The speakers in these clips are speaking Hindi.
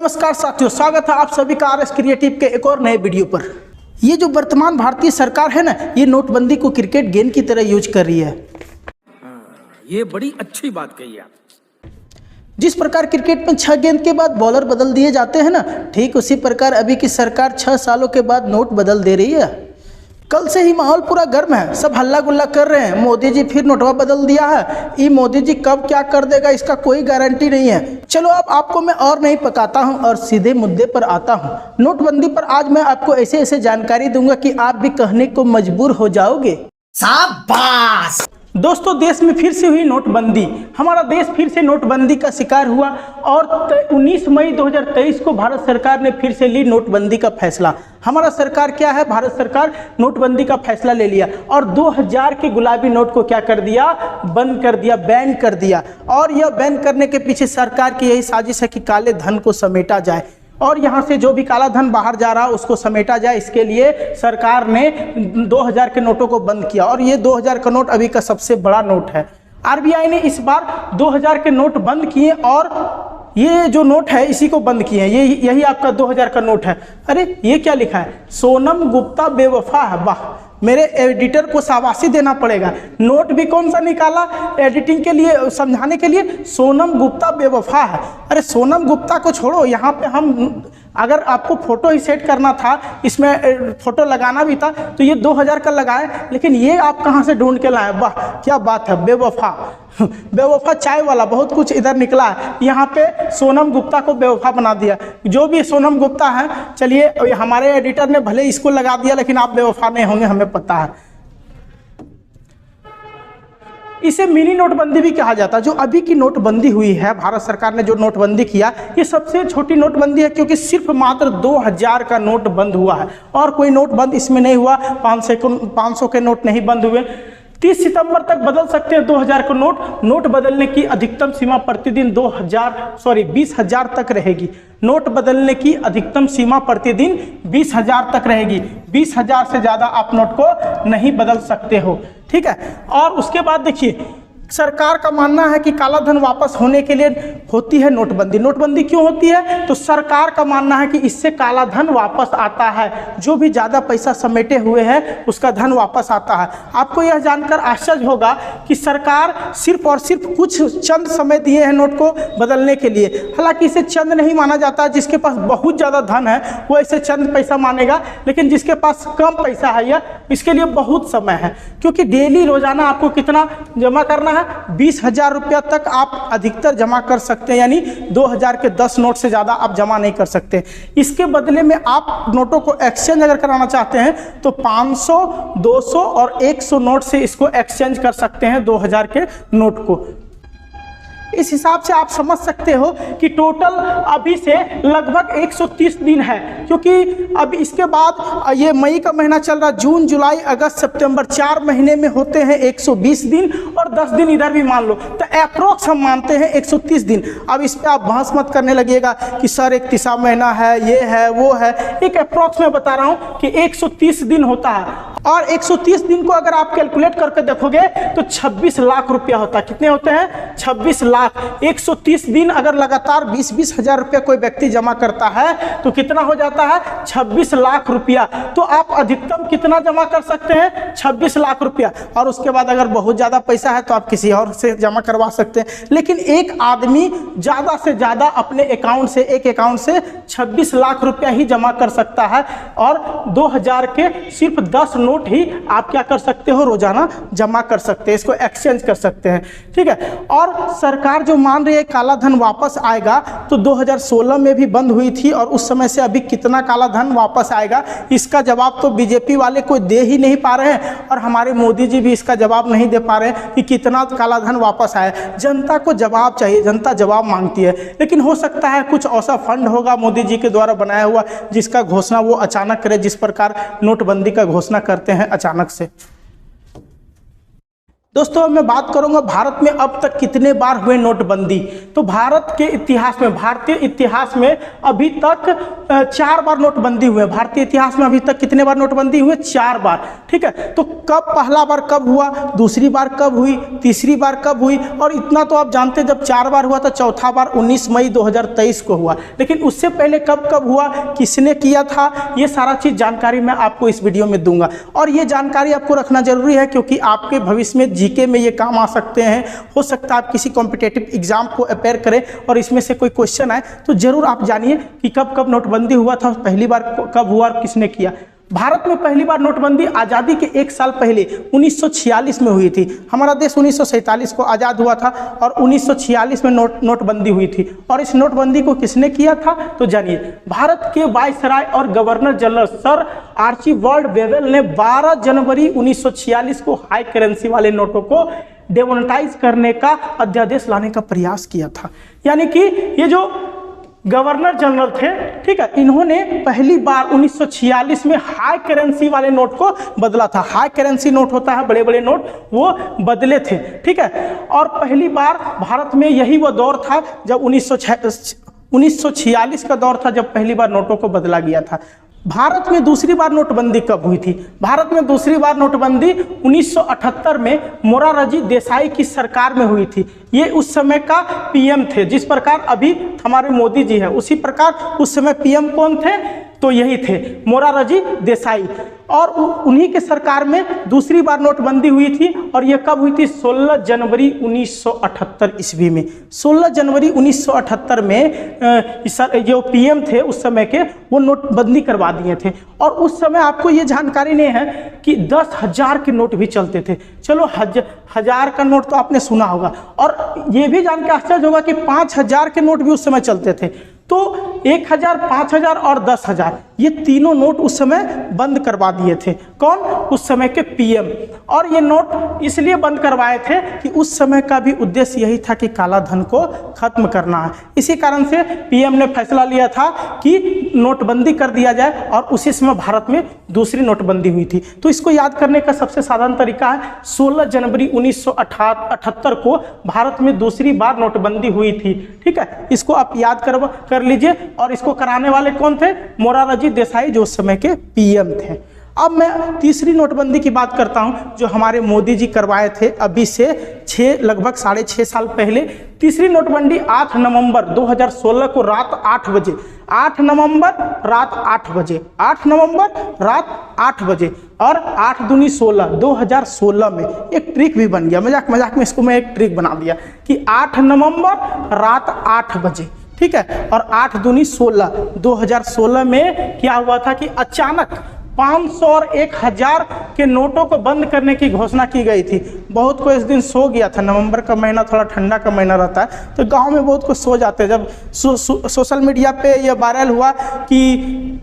नमस्कार साथियों, स्वागत है आप सभी का आरएस क्रिएटिव के एक और नए वीडियो पर। ये जो वर्तमान भारतीय सरकार है ना, ये नोटबंदी को क्रिकेट गेंद की तरह यूज कर रही है। ये बड़ी अच्छी बात कही आप। जिस प्रकार क्रिकेट में 6 गेंद के बाद बॉलर बदल दिए जाते हैं ना, ठीक उसी प्रकार अभी की सरकार 6 सालों के बाद नोट बदल दे रही है। कल से ही माहौल पूरा गर्म है, सब हल्ला गुल्ला कर रहे हैं। मोदी जी फिर नोटवा बदल दिया है। ये मोदी जी कब क्या कर देगा इसका कोई गारंटी नहीं है। चलो अब आपको मैं और नहीं पकाता हूं और सीधे मुद्दे पर आता हूं। नोटबंदी पर आज मैं आपको ऐसे ऐसे जानकारी दूंगा कि आप भी कहने को मजबूर हो जाओगे। शाबाश दोस्तों, देश में फिर से हुई नोटबंदी। हमारा देश फिर से नोटबंदी का शिकार हुआ और 19 मई 2023 को भारत सरकार ने फिर से ली नोटबंदी का फैसला। हमारा सरकार क्या है, भारत सरकार नोटबंदी का फैसला ले लिया और 2000 के गुलाबी नोट को क्या कर दिया, बंद कर दिया, बैन कर दिया। और यह बैन करने के पीछे सरकार की यही साजिश है कि काले धन को समेटा जाए और यहाँ से जो भी काला धन बाहर जा रहा है उसको समेटा जाए। इसके लिए सरकार ने 2000 के नोटों को बंद किया और ये 2000 का नोट अभी का सबसे बड़ा नोट है। आरबीआई ने इस बार 2000 के नोट बंद किए और ये जो नोट है इसी को बंद किए हैं। यही आपका 2000 का नोट है। अरे ये क्या लिखा है, सोनम गुप्ता बेवफा है। वाह, मेरे एडिटर को शाबाशी देना पड़ेगा। नोट भी कौन सा निकाला एडिटिंग के लिए, समझाने के लिए, सोनम गुप्ता बेवफा है। अरे सोनम गुप्ता को छोड़ो, यहाँ पे हम अगर आपको फोटो ही सेट करना था, इसमें फोटो लगाना भी था तो ये 2000 का लगाए, लेकिन ये आप कहाँ से ढूंढ के लाए। वाह क्या बात है, बेवफा बेवफा चाय वाला बहुत कुछ इधर निकला है। यहाँ पे सोनम गुप्ता को बेवफा बना दिया। जो भी सोनम गुप्ता है, चलिए हमारे एडिटर ने भले इसको लगा दिया लेकिन आप बेवफा नहीं होंगे, हमें पता है। इसे मिनी नोटबंदी भी कहा जाता है। जो अभी की नोटबंदी हुई है, भारत सरकार ने जो नोटबंदी किया, ये सबसे छोटी नोटबंदी है क्योंकि सिर्फ मात्र 2000 का नोट बंद हुआ है और कोई नोट बंद इसमें नहीं हुआ। 500 के नोट नहीं बंद हुए। 30 सितंबर तक बदल सकते हैं 2000 का नोट। नोट बदलने की अधिकतम सीमा प्रतिदिन 20,000 तक रहेगी। नोट बदलने की अधिकतम सीमा प्रतिदिन 20,000 तक रहेगी। 20,000 से ज़्यादा आप नोट को नहीं बदल सकते हो, ठीक है। और उसके बाद देखिए, सरकार का मानना है कि काला धन वापस होने के लिए होती है नोटबंदी। नोटबंदी क्यों होती है, तो सरकार का मानना है कि इससे काला धन वापस आता है। जो भी ज़्यादा पैसा समेटे हुए है उसका धन वापस आता है। आपको यह जानकर आश्चर्य होगा कि सरकार सिर्फ और सिर्फ कुछ चंद समय दिए हैं नोट को बदलने के लिए। हालांकि इसे चंद नहीं माना जाता। जिसके पास बहुत ज़्यादा धन है वो इसे चंद पैसा मानेगा, लेकिन जिसके पास कम पैसा है या इसके लिए बहुत समय है, क्योंकि डेली रोजाना आपको कितना जमा करना है, 20,000 रुपया तक आप अधिकतर जमा कर सकते हैं। यानी 2000 के 10 नोट से ज़्यादा आप जमा नहीं कर सकते। इसके बदले में आप नोटों को एक्सचेंज अगर कराना चाहते हैं तो 500, 200 और 100 नोट से इसको एक्सचेंज कर सकते हैं 2000 के नोट को। इस हिसाब से आप समझ सकते हो कि टोटल अभी से लगभग 130 दिन है, क्योंकि अब इसके बाद ये मई का महीना चल रहा, जून, जुलाई, अगस्त, सितंबर, 4 महीने में होते हैं 120 दिन और 10 दिन इधर भी मान लो, तो अप्रोक्स हम मानते हैं 130 दिन। अब इस पर आप बहस मत करने लगिएगा कि सर 31वां महीना है, ये है वो है। एक अप्रोक्स मैं बता रहा हूँ कि 130 दिन होता है और 130 दिन को अगर आप कैलकुलेट करके देखोगे तो 26 लाख रुपया होता है। कितने होते हैं, 26 लाख। 130 दिन अगर लगातार 20-20 हजार रुपया कोई व्यक्ति जमा करता है तो कितना हो जाता है, 26 लाख रुपया। तो आप अधिकतम कितना जमा कर सकते हैं, 26 लाख रुपया। और उसके बाद अगर बहुत ज़्यादा पैसा है तो आप किसी और से जमा करवा सकते हैं। लेकिन एक आदमी ज़्यादा से ज़्यादा अपने अकाउंट से, एक अकाउंट से 26 लाख रुपया ही जमा कर सकता है और 2000 के सिर्फ 10 नोट ही आप क्या कर सकते हो, रोजाना जमा कर सकते हैं, इसको एक्सचेंज कर सकते हैं, ठीक है। और सरकार जो मान रही है काला धन वापस आएगा, तो 2016 में भी बंद हुई थी और उस समय से अभी कितना काला धन वापस आएगा इसका जवाब तो बीजेपी वाले कोई दे ही नहीं पा रहे हैं और हमारे मोदी जी भी इसका जवाब नहीं दे पा रहे हैं कि कितना काला धन वापस आया। जनता को जवाब चाहिए, जनता जवाब मांगती है। लेकिन हो सकता है कुछ ऐसा फंड होगा मोदी जी के द्वारा बनाया हुआ जिसका घोषणा वो अचानक करे, जिस प्रकार नोटबंदी का घोषणा करते हैं अचानक से। दोस्तों मैं बात करूंगा भारत में अब तक कितने बार हुए नोटबंदी। तो भारत के इतिहास में, भारतीय इतिहास में अभी तक 4 बार नोटबंदी हुए। भारतीय इतिहास में अभी तक कितने बार नोटबंदी हुए? 4 बार। ठीक है, तो कब पहला बार कब हुआ, दूसरी बार कब हुई, तीसरी बार कब हुई, और इतना तो आप जानते हैं जब 4 बार हुआ तो चौथा बार 19 मई 2023 को हुआ। लेकिन उससे पहले कब कब हुआ, किसने किया था, ये सारा चीज़ जानकारी मैं आपको इस वीडियो में दूंगा। और ये जानकारी आपको रखना जरूरी है क्योंकि आपके भविष्य में जीके में ये काम आ सकते हैं। हो सकता है आप किसी कॉम्पिटिटिव एग्जाम को अपेयर करें और इसमें से कोई क्वेश्चन आए, तो जरूर आप जानिए कि कब कब नोटबंदी हुआ था, पहली बार कब हुआ और किसने किया। भारत में पहली बार नोटबंदी आज़ादी के 1 साल पहले 1946 में हुई थी। हमारा देश 1947 को आज़ाद हुआ था और 1946 में नोटबंदी हुई थी। और इस नोटबंदी को किसने किया था तो जानिए, भारत के वायसराय और governor general sir Archibald Wavell ने 12 जनवरी 1946 को हाई करेंसी वाले नोटों को डेमोनेटाइज करने का अध्यादेश लाने का प्रयास किया था। यानी कि ये जो गवर्नर जनरल थे, ठीक है, इन्होंने पहली बार 1946 में हाई करेंसी वाले नोट को बदला था। हाई करेंसी नोट होता है, बड़े बड़े नोट, वो बदले थे। ठीक है, और पहली बार भारत में यही वो दौर था जब 1946 का दौर था जब पहली बार नोटों को बदला गया था। भारत में दूसरी बार नोटबंदी कब हुई थी? भारत में दूसरी बार नोटबंदी 1978 में मोरारजी देसाई की सरकार में हुई थी। ये उस समय का पीएम थे। जिस प्रकार अभी हमारे मोदी जी हैं, उसी प्रकार उस समय पीएम कौन थे? तो यही थे, मोरारजी देसाई। और उन्हीं के सरकार में दूसरी बार नोटबंदी हुई थी। और यह कब हुई थी? 16 जनवरी 1978 ईस्वी में। 16 जनवरी 1978 में जो पीएम थे उस समय के, वो नोटबंदी करवा दिए थे। और उस समय आपको ये जानकारी नहीं है कि 10,000 के नोट भी चलते थे। चलो 1000 का नोट तो आपने सुना होगा, और ये भी जान के आश्चर्य होगा कि 5000 के नोट भी उस समय चलते थे। तो 1000, 5000 और 10,000 ये तीनों नोट उस समय बंद करवा दिए थे। कौन? उस समय के पीएम। और ये नोट इसलिए बंद करवाए थे कि उस समय का भी उद्देश्य यही था कि काला धन को खत्म करना है। इसी कारण से पीएम ने फैसला लिया था कि नोटबंदी कर दिया जाए, और उसी समय भारत में दूसरी नोटबंदी हुई थी। तो इसको याद करने का सबसे साधारण तरीका है, 16 जनवरी 1978 को भारत में दूसरी बार नोटबंदी हुई थी। ठीक है, इसको आप याद कर लीजिए। और इसको कराने वाले कौन थे? मोरारजी देसाई, जो उस समय के पीएम थे। अब मैं तीसरी नोटबंदी की बात करता हूं, जो हमारे मोदी जी करवाए थे अभी से लगभग 6.5 साल पहले। तीसरी नोटबंदी 8 नवंबर 2016 को रात 8 बजे, 8 नवंबर रात 8 बजे, 8 नवंबर रात 8 बजे और 8 दूनी 16, 2016 में एक ट्रिक भी बन गया। मजाक मजाक में इसको मैं एक ट्रिक बना दिया कि 8 नवंबर रात 8 बजे, ठीक है, और 8 दूनी 16, 2016 में क्या हुआ था कि अचानक 500 और 1000 के नोटों को बंद करने की घोषणा की गई थी। बहुत को इस दिन सो गया था। नवंबर का महीना थोड़ा ठंडा का महीना रहता है, तो गांव में बहुत को सो जाते हैं। जब सोशल मीडिया पे ये वायरल हुआ कि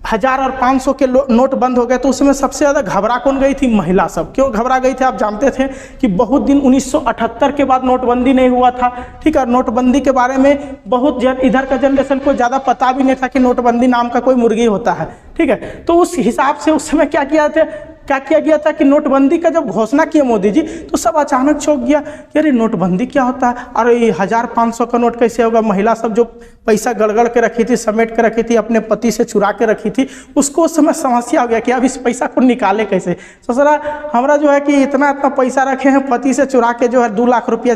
1000 और 500 के नोट बंद हो गए, तो उसमें सबसे ज़्यादा घबरा कौन गई थी? महिला सब। क्यों घबरा गई थी? आप जानते थे कि बहुत दिन 1978 के बाद नोटबंदी नहीं हुआ था। ठीक है, नोटबंदी के बारे में बहुत इधर का जनरेशन को ज़्यादा पता भी नहीं था कि नोटबंदी नाम का कोई मुर्गी होता है। ठीक है, तो उस हिसाब से उस समय क्या किया गया था कि नोटबंदी का जब घोषणा किया मोदी जी, तो सब अचानक चौंक गया कि अरे नोटबंदी क्या होता है, अरे 1000-500 का नोट कैसे होगा। महिला सब जो पैसा गड़गड़ के रखी थी, समेट के रखी थी, अपने पति से चुरा के रखी थी, उसको उस समय समस्या हो गया कि अब इस पैसा को निकाले कैसे। ससुरा हमारा जो है कि इतना पैसा रखे हैं, पति से चुरा के जो है 2 लाख रुपया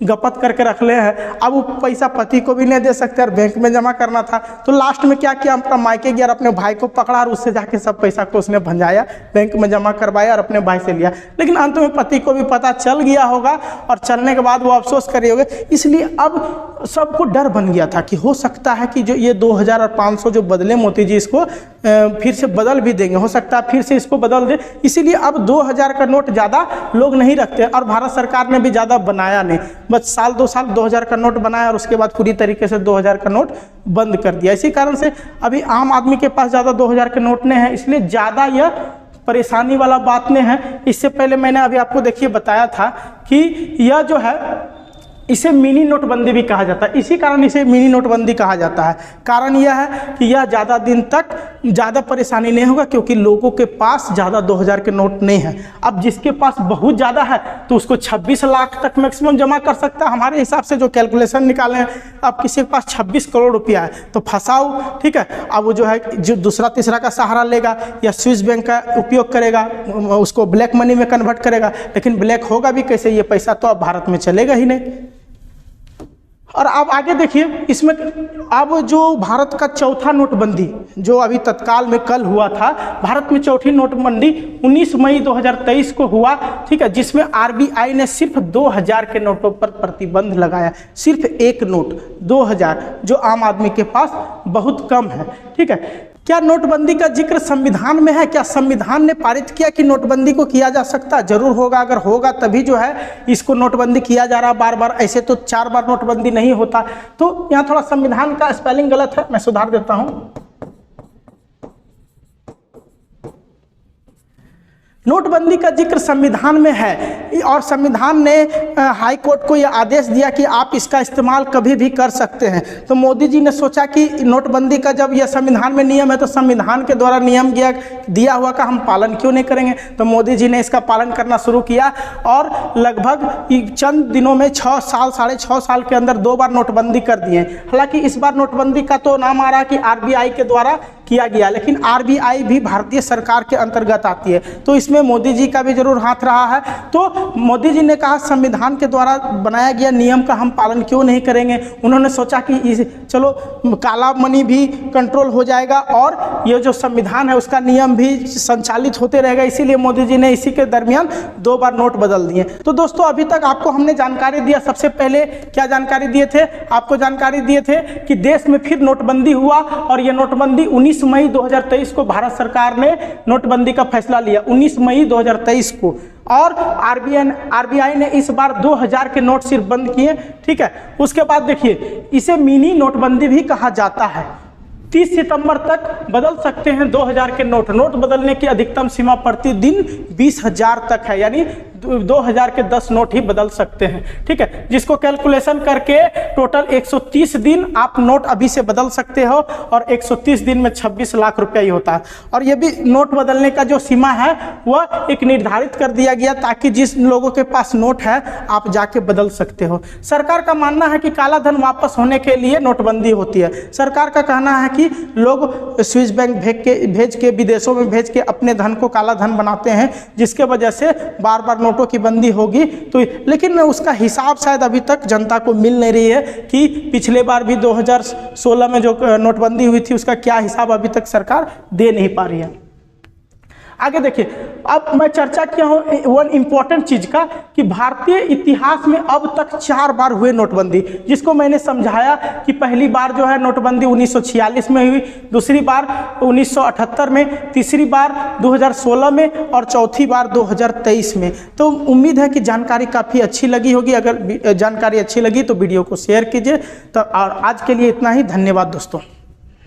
गपत करके रख ले हैं। अब वो पैसा पति को भी नहीं दे सकते और बैंक में जमा करना था। तो लास्ट में क्या किया, अपना मायके गया और अपने भाई को पकड़ा और उससे जाके सब पैसा को उसने भंजाया, बैंक में जमा करवाया और अपने भाई से लिया। लेकिन अंत में पति को भी पता चल गया होगा और चलने के बाद वो अफसोस करे होंगे। इसलिए अब सबको डर बन गया था कि हो सकता है कि जो ये 2000 और 500 जो बदले मोदी जी, इसको फिर से बदल भी देंगे, हो सकता है फिर से इसको बदल दे। इसीलिए अब 2000 का नोट ज़्यादा लोग नहीं रखते और भारत सरकार ने भी ज़्यादा बनाया नहीं, बस साल 2 साल 2000 का नोट बनाया और उसके बाद पूरी तरीके से 2000 का नोट बंद कर दिया। इसी कारण से अभी आम आदमी के पास ज़्यादा 2000 के नोट नहीं है, इसलिए ज़्यादा यह परेशानी वाला बात नहीं है। इससे पहले मैंने अभी आपको देखिए बताया था कि यह जो है इसे मिनी नोटबंदी भी कहा जाता है। इसी कारण इसे मिनी नोटबंदी कहा जाता है। कारण यह है कि यह ज़्यादा दिन तक ज़्यादा परेशानी नहीं होगा, क्योंकि लोगों के पास ज़्यादा 2000 के नोट नहीं है। अब जिसके पास बहुत ज़्यादा है तो उसको 26 लाख तक मैक्सिमम जमा कर सकता है। हमारे हिसाब से जो कैलकुलेशन निकाले हैं, अब किसी के पास 26 करोड़ रुपया है तो फंसाओ, ठीक है। अब वो जो है जो दूसरा तीसरा का सहारा लेगा या स्विस बैंक का उपयोग करेगा, उसको ब्लैक मनी में कन्वर्ट करेगा। लेकिन ब्लैक होगा भी कैसे, ये पैसा तो अब भारत में चलेगा ही नहीं। और अब आगे देखिए, इसमें अब जो भारत का चौथा नोटबंदी जो अभी तत्काल में कल हुआ था, भारत में चौथी नोटबंदी 19 मई 2023 को हुआ, ठीक है, जिसमें आरबीआई ने सिर्फ 2000 के नोटों पर प्रतिबंध लगाया। सिर्फ एक नोट 2000, जो आम आदमी के पास बहुत कम है, ठीक है। क्या नोटबंदी का जिक्र संविधान में है? क्या संविधान ने पारित किया कि नोटबंदी को किया जा सकता है? जरूर होगा। अगर होगा तभी जो है इसको नोटबंदी किया जा रहा बार बार, ऐसे तो 4 बार नोटबंदी नहीं होता। तो यहाँ थोड़ा संविधान का स्पेलिंग गलत है, मैं सुधार देता हूँ। नोटबंदी का जिक्र संविधान में है और संविधान ने हाई कोर्ट को यह आदेश दिया कि आप इसका इस्तेमाल कभी भी कर सकते हैं। तो मोदी जी ने सोचा कि नोटबंदी का जब यह संविधान में नियम है तो संविधान के द्वारा नियम दिया हुआ का हम पालन क्यों नहीं करेंगे। तो मोदी जी ने इसका पालन करना शुरू किया और लगभग चंद दिनों में 6 साल 6.5 साल के अंदर 2 बार नोटबंदी कर दिए। हालांकि इस बार नोटबंदी का तो नाम आ रहा कि आरबीआई के द्वारा किया गया, लेकिन आरबीआई भी भारतीय सरकार के अंतर्गत आती है, तो इसमें मोदी जी का भी जरूर हाथ रहा है। तो मोदी जी ने कहा संविधान के द्वारा बनाया गया नियम का हम पालन क्यों नहीं करेंगे। उन्होंने सोचा कि चलो काला मनी भी कंट्रोल हो जाएगा और ये जो संविधान है उसका नियम भी संचालित होते रहेगा, इसीलिए मोदी जी ने इसी के दरमियान 2 बार नोट बदल दिए। तो दोस्तों अभी तक आपको हमने जानकारी दिया। सबसे पहले क्या जानकारी दिए थे? आपको जानकारी दिए थे कि देश में फिर नोटबंदी हुआ और यह नोटबंदी 19 मई 2023 को भारत सरकार ने नोटबंदी का फैसला लिया, 19 मई 2023 को। और आरबीआई ने इस बार 2000 के नोट सिर्फ बंद किए, ठीक है। उसके बाद देखिए, इसे मिनी नोटबंदी भी कहा जाता है। 30 सितंबर तक बदल सकते हैं 2000 के नोट। नोट बदलने की अधिकतम सीमा प्रतिदिन 20,000 तक है, यानी 2000 के 10 नोट ही बदल सकते हैं, ठीक है। जिसको कैलकुलेशन करके टोटल 130 दिन आप नोट अभी से बदल सकते हो और 130 दिन में 26 लाख रुपया ही होता है। और ये भी नोट बदलने का जो सीमा है वह एक निर्धारित कर दिया गया ताकि जिस लोगों के पास नोट है आप जाके बदल सकते हो। सरकार का मानना है कि काला धन वापस होने के लिए नोटबंदी होती है। सरकार का कहना है कि लोग स्विस बैंक भेज के विदेशों में भेज के अपने धन को काला धन बनाते हैं, जिसके वजह से बार बार नोटों की बंदी होगी। तो लेकिन उसका हिसाब शायद अभी तक जनता को मिल नहीं रही है कि पिछले बार भी 2016 में जो नोटबंदी हुई थी उसका क्या हिसाब अभी तक सरकार दे नहीं पा रही है। आगे देखिए, अब मैं चर्चा किया हूँ वन इम्पॉर्टेंट चीज का कि भारतीय इतिहास में अब तक 4 बार हुए नोटबंदी, जिसको मैंने समझाया कि पहली बार जो है नोटबंदी 1946 में हुई, दूसरी बार 1978 में, तीसरी बार 2016 में और चौथी बार 2023 में। तो उम्मीद है कि जानकारी काफ़ी अच्छी लगी होगी। अगर जानकारी अच्छी लगी तो वीडियो को शेयर कीजिए। तो और आज के लिए इतना ही। धन्यवाद दोस्तों।